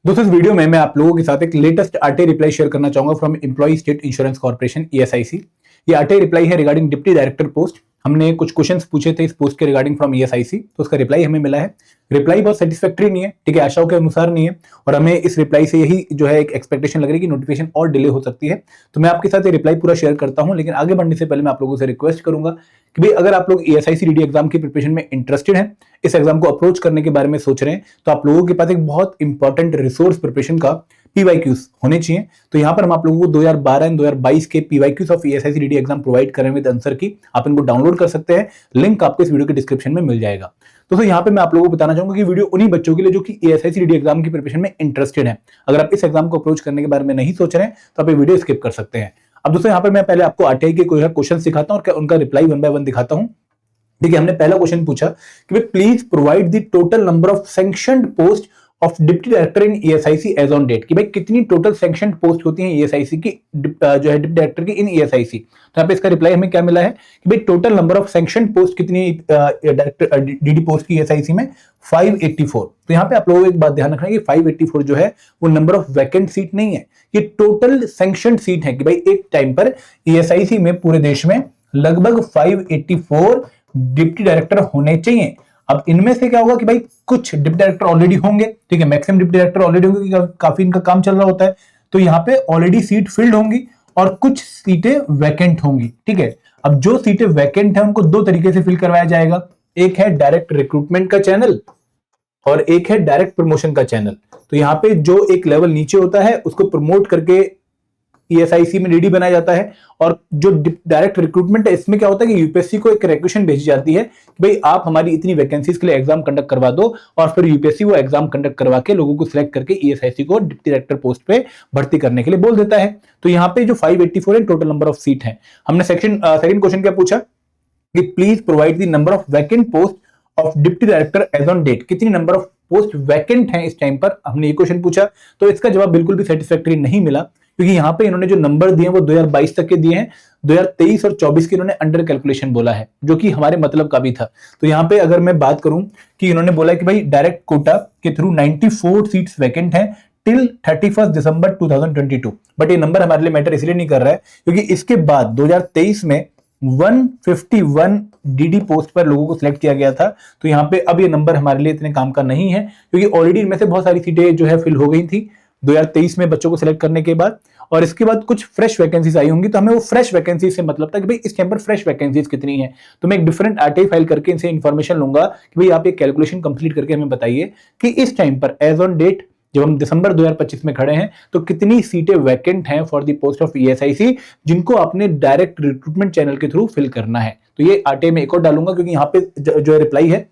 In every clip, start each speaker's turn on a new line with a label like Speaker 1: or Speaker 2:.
Speaker 1: दोस्तों इस वीडियो में मैं आप लोगों के साथ एक लेटेस्ट आरटीआई रिप्लाई शेयर करना चाहूंगा from employ state insurance corporation ESIC. ये आरटीआई रिप्लाई है रिगार्डिंग डिप्टी डायरेक्टर पोस्ट। हमने कुछ क्वेश्चंस पूछे थे इस पोस्ट के रिगार्डिंग फ्रॉम ईएसआईसी, तो उसका रिप्लाई हमें मिला है। रिप्लाई बहुत सेटिस्फैक्टरी नहीं है, ठीक है, आशाओं के अनुसार नहीं है, और हमें इस रिप्लाई से यही जो है एक एक्सपेक्टेशन लग रही है कि नोटिफिकेशन और डिले हो सकती है। तो मैं आपके साथ ये रिप्लाई पूरा शेयर करता हूं, लेकिन आगे बढ़ने से पहले मैं आप लोगों से रिक्वेस्ट करूंगा कि भाई अगर आप लोग ईएसआईसी डीडी एग्जाम की प्रिपरेशन में इंटरेस्टेड हैं, इस एग्जाम को अप्रोच करने के बारे में सोच रहे हैं, तो आप लोगों के पास एक बहुत इंपॉर्टेंट रिसोर्स प्रिपरेशन का पीवाईक्यूज होने चाहिए। तो यहां पर हम आप लोगों को 2012 एंड 2022 के PYQs of ESIC DD exam provide कर रहे हैं विद आंसर की। आप इनको डाउनलोड कर सकते हैं, लिंक आपको इस वीडियो के डिस्क्रिप्शन में मिल जाएगा। दोस्तों यहां पे मैं आप लोगों को बताना चाहूंगा कि वीडियो उन्हीं बच्चों के लिए जो कि ईएसआईसी डीडी एग्जाम की प्रिपरेशन में इंटरेस्टेड है। अगर आप इस एग्जाम को अप्रोच करने के बारे में नहीं सोच रहे हैं तो आप ये वीडियो स्किप कर सकते हैं। अब दोस्तों यहाँ पर मैं पहले आपको आरटीआई के क्वेश्चन दिखाता हूं और उनका रिप्लाई वन बाय वन दिखाता हूं। देखिए, हमने पहला क्वेश्चन पूछा कि भाई please provide the total number of sanctioned post of deputy director in ESIC as on date, कि भाई कितनी टोटल सैंक्शनड पोस्ट होती हैं ईएसआईसी की जो है डिप्टी डायरेक्टर की इन ईएसआईसी। तो यहाँ पे इसका रिप्लाई हमें क्या मिला है कि भाई total number of sanctioned post कितनी डायरेक्टर डीडी पोस्ट की ईएसआईसी में 584। तो यहाँ पे आप लोगों को एक बात ध्यान रखना है कि 584 जो है वो नंबर ऑफ वैकेंट सीट नहीं है, ये टोटल सैंक्शनड सीट है कि भाई एक टाइम पर ईएसआईसी में पूरे देश में लगभग 584 डिप्टी डायरेक्टर होने चाहिए। अब इनमें से क्या होगा कि भाई कुछ डिप्टी डायरेक्टर ऑलरेडी होंगे, ठीक है, मैक्सिमम डिप्टी डायरेक्टर ऑलरेडी होंगे क्योंकि काफी इनका काम चल रहा होता है, तो यहाँ पे ऑलरेडी सीट फिल्ड होंगी और कुछ सीटें वैकेंट होंगी, ठीक है। अब जो सीटें वैकेंट है उनको दो तरीके से फिल करवाया जाएगा, एक है डायरेक्ट रिक्रूटमेंट का चैनल और एक है डायरेक्ट प्रमोशन का चैनल। तो यहाँ पे जो एक लेवल नीचे होता है उसको प्रमोट करके ईएसआईसी में डीडी बनाया जाता है, और जो डायरेक्ट रिक्रूटमेंट है इसमें क्या होता है कि यूपीएससी को एक रिक्वेस्ट भेजी जाती है कि भाई आप हमारी इतनी वैकेंसीज के लिए एग्जाम कंडक्ट करवा दो, और फिर यूपीएससी वो एग्जाम कंडक्ट करवा के लोगों को सिलेक्ट करके ईएसआईसी को डिप्टी डायरेक्टर पोस्ट पे भर्ती करने के लिए बोल देता है। तो यहाँ पे जो 584 है टोटल नंबर ऑफ सीट है। हमने सेकंड क्वेश्चन क्या पूछा कि please provide the number of vacant post of deputy director as on date, कितनी नंबर ऑफ पोस्ट वैकेंट है इस टाइम पर, हमने ये क्वेश्चन पूछा। तो इसका जवाब बिल्कुल भी सेटिस्फैक्टरी नहीं मिला, क्योंकि यहाँ पे इन्होंने जो नंबर दिए वो 2022 तक के दिए हैं, 2023 और 24 के इन्होंने अंडर कैलकुलेशन बोला है, जो कि हमारे मतलब का भी था। तो यहाँ पे अगर मैं बात करूं कि इन्होंने बोला कि भाई डायरेक्ट कोटा के थ्रू 94 सीट्स वैकेंट हैं टिल 31 दिसंबर 2022, बट ये नंबर हमारे लिए मैटर इसलिए नहीं कर रहा है क्योंकि इसके बाद 2023 में 151 डीडी पोस्ट पर लोगों को सिलेक्ट किया गया था। तो यहाँ पे अब ये नंबर हमारे लिए इतने काम का नहीं है, क्योंकि ऑलरेडी इनमें से बहुत सारी सीटें जो है फिल हो गई थी 2023 में बच्चों को सिलेक्ट करने के बाद, और इसके बाद कुछ फ्रेश वैकेंसीज आई होंगी। तो हमें वो फ्रेश वैकेंसी से मतलब था कि भाई इस टाइम पर फ्रेश वैकेंसीज कितनी है। तो मैं एक डिफरेंट आरटीआई फाइल करके इनसे इंफॉर्मेशन लूंगा कि भाई आप ये कैलकुलेशन कंप्लीट करके हमें बताइए कि इस टाइम पर एज ऑन डेट जब हम दिसंबर 2025 में खड़े हैं तो कितनी सीटें वैकेंट हैं for the post of ESIC, जिनको आपने डायरेक्ट रिक्रूटमेंट चैनल के थ्रू फिल करना है। तो ये आरटीआई में एक और डालूंगा, क्योंकि यहाँ पे जो है रिप्लाई है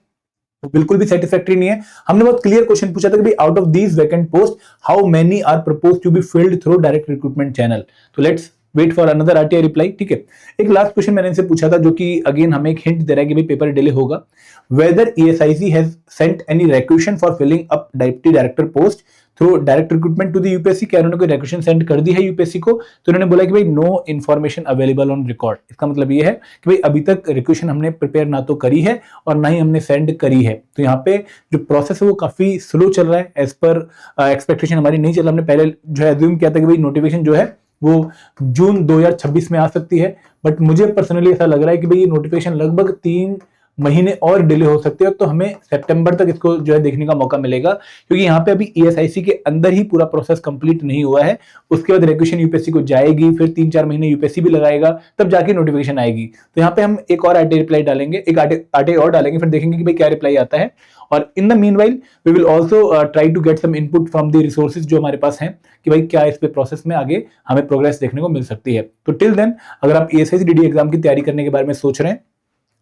Speaker 1: वो बिल्कुल भी सेटिस्फैक्टरी नहीं है। हमने बहुत क्लियर क्वेश्चन पूछा था कि भाई out of these vacant post how many are proposed to be filled through direct recruitment channel. तो let's wait for another RTI reply, ठीक है। एक लास्ट क्वेश्चन मैंने इनसे पूछा था, जो कि अगेन हमें एक हिंट दे रहा है कि भाई पेपर डिले होगा। Whether ESIC has sent any requisition for filling up deputy director post through direct recruitment to the UPSC, क्या उन्होंने कोई रिक्वेशन सेंड कर दी है यूपीएससी को। तो उन्होंने बोला कि भाई no information available on record. इसका मतलब ये है कि भाई अभी तक रिक्वेशन हमने प्रिपेयर ना तो करी है और ना ही हमने सेंड करी है। तो यहाँ पे जो प्रोसेस है वो काफी स्लो चल रहा है, एज पर एक्सपेक्टेशन हमारी नहीं चल रहा। हमने पहले जो है एज्यूम किया था कि भाई नोटिफिकेशन जो है वो जून 2026 में आ सकती है, बट मुझे पर्सनली ऐसा लग रहा है कि भाई ये नोटिफिकेशन लगभग 3 महीने और डिले हो सकते हैं। तो हमें सितंबर तक इसको जो है देखने का मौका मिलेगा, क्योंकि यहाँ पे अभी ईएसआईसी के अंदर ही पूरा प्रोसेस कंप्लीट नहीं हुआ है। उसके बाद रिक्वेशन यूपीएससी को जाएगी, फिर 3-4 महीने यूपीएससी भी लगाएगा, तब जाके नोटिफिकेशन आएगी। तो यहाँ पे हम एक और आरटीआई रिप्लाई डालेंगे, एक आरटीआई और डालेंगे, फिर देखेंगे कि भाई क्या रिप्लाई आता है। और in the meanwhile we will also try to get some input from the resources जो हमारे पास हैं, कि भाई क्या इस पे प्रोसेस में आगे हमें प्रोग्रेस देखने को मिल सकती है। तो टिल देन अगर आप ईएसआईसी डीडी एग्जाम की तैयारी करने के बारे में सोच रहे हैं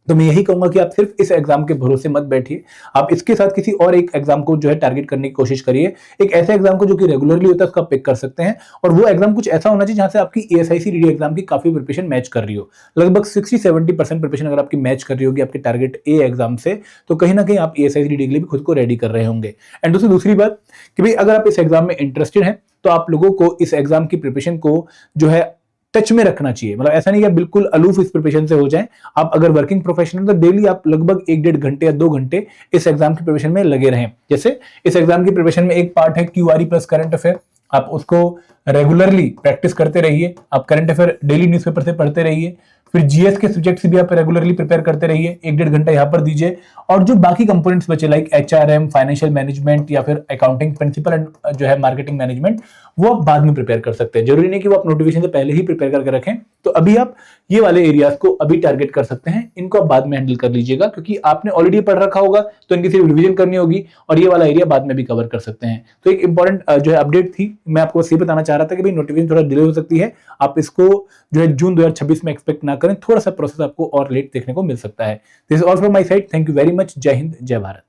Speaker 1: तो मैं यही कहूंगा कि आप सिर्फ इस एग्जाम के भरोसे मत बैठिए, आप इसके साथ किसी और एक एग्जाम को जो है टारगेट करने की कोशिश करिए। एक ऐसे एग्जाम को जो कि रेगुलरली होता है उसका पिक कर सकते हैं, और वो एग्जाम कुछ ऐसा होना चाहिए जहां से आपकी ईएसआईसी डीडी एग्जाम की काफी प्रिपरेशन मैच कर रही हो। लगभग 60-70% प्रिपरेशन अगर आपकी मैच कर रही होगी आपके टारगेट ए एग्जाम से, तो कहीं ना कहीं आप ईएसआईसी डीडी के लिए भी खुद को रेडी कर रहे होंगे। एंड दूसरी बात कि भाई अगर आप इस एग्जाम में इंटरेस्टेड हैं तो आप लोगों को इस एग्जाम की प्रिपरेशन को जो है टच में रखना चाहिए। मतलब ऐसा नहीं कि आप बिल्कुल अलूफ इस प्रिपरेशन से हो जाएं। आप अगर वर्किंग प्रोफेशनल तो डेली आप लगभग 1-1.5 घंटे या 2 घंटे इस एग्जाम की प्रिपरेशन में लगे रहें। जैसे इस एग्जाम की प्रिपरेशन में एक पार्ट है क्यूआरई प्लस करंट अफेयर, आप उसको रेगुलरली प्रैक्टिस करते रहिए। आप करंट अफेयर डेली न्यूज़पेपर से पढ़ते रहिए। फिर जीएस के सब्जेक्ट से भी आप रेगुलरली प्रिपेयर करते रहिए, 1-1.5 घंटा यहाँ पर दीजिए। और जो बाकी कंपोनेंट्स बचे लाइक एचआरएम, फाइनेंशियल मैनेजमेंट या फिर अकाउंटिंग प्रिंसिपल एंड जो है मार्केटिंग मैनेजमेंट, वो आप बाद में प्रिपेयर कर सकते हैं। जरूरी नहीं कि वो आप नोटिफिकेशन से पहले ही प्रिपेयर करके रखें। तो अभी आप ये वाले एरियाज को अभी टारगेट कर सकते हैं, इनको आप बाद में हैंडल कर लीजिएगा, क्योंकि आपने ऑलरेडी पढ़ रखा होगा तो इनकी सिर्फ रिवीजन करनी होगी और ये वाला एरिया बाद में भी कवर कर सकते हैं। तो एक इंपॉर्टेंट जो है अपडेट थी, मैं आपको बस ये बताना चाह रहा था कि भाई नोटिफिकेशन थोड़ा डिले हो सकती है, आप इसको जो है जून 2026 में एक्सपेक्ट ना करें, थोड़ा सा प्रोसेस आपको और लेट देखने को मिल सकता है। This is all from my side, thank you very much, जय हिंद, जय भारत।